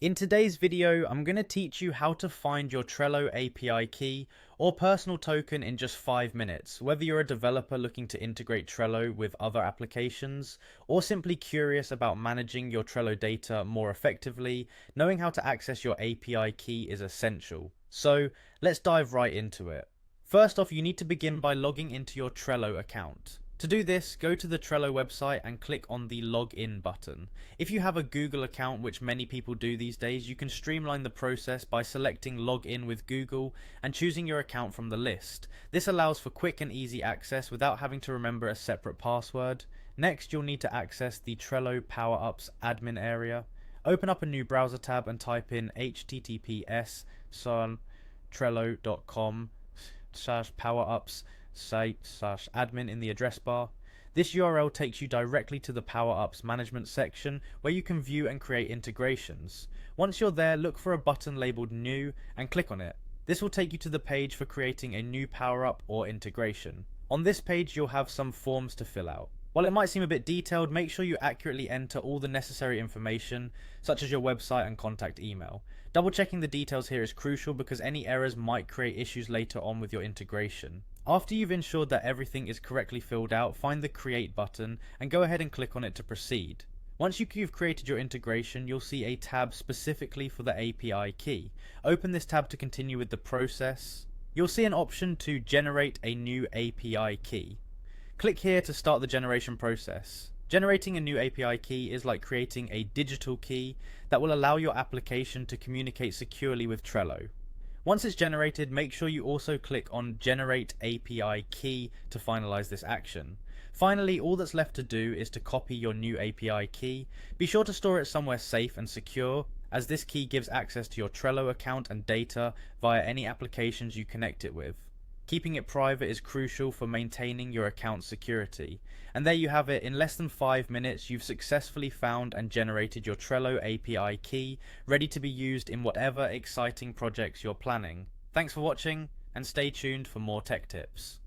In today's video, I'm going to teach you how to find your Trello API key or personal token in just 5 minutes, whether you're a developer looking to integrate Trello with other applications, or simply curious about managing your Trello data more effectively. Knowing how to access your API key is essential. So let's dive right into it. First off, you need to begin by logging into your Trello account. To do this, go to the Trello website and click on the Login button. If you have a Google account, which many people do these days, you can streamline the process by selecting Login with Google and choosing your account from the list. This allows for quick and easy access without having to remember a separate password. Next, you'll need to access the Trello Power-Ups admin area. Open up a new browser tab and type in https://trello.com/powerups site/admin in the address bar. This URL takes you directly to the Power-Ups management section where you can view and create integrations. Once you're there, look for a button labeled New and click on it. This will take you to the page for creating a new Power-Up or integration. On this page, you'll have some forms to fill out. While it might seem a bit detailed, make sure you accurately enter all the necessary information, such as your website and contact email. Double checking the details here is crucial because any errors might create issues later on with your integration. After you've ensured that everything is correctly filled out, find the Create button and go ahead and click on it to proceed. Once you've created your integration, you'll see a tab specifically for the API key. Open this tab to continue with the process. You'll see an option to generate a new API key. Click here to start the generation process. Generating a new API key is like creating a digital key that will allow your application to communicate securely with Trello. Once it's generated, make sure you also click on Generate API Key to finalize this action. Finally, all that's left to do is to copy your new API key. Be sure to store it somewhere safe and secure, as this key gives access to your Trello account and data via any applications you connect it with. Keeping it private is crucial for maintaining your account's security. And there you have it. In less than 5 minutes, you've successfully found and generated your Trello API key, ready to be used in whatever exciting projects you're planning. Thanks for watching, and stay tuned for more tech tips.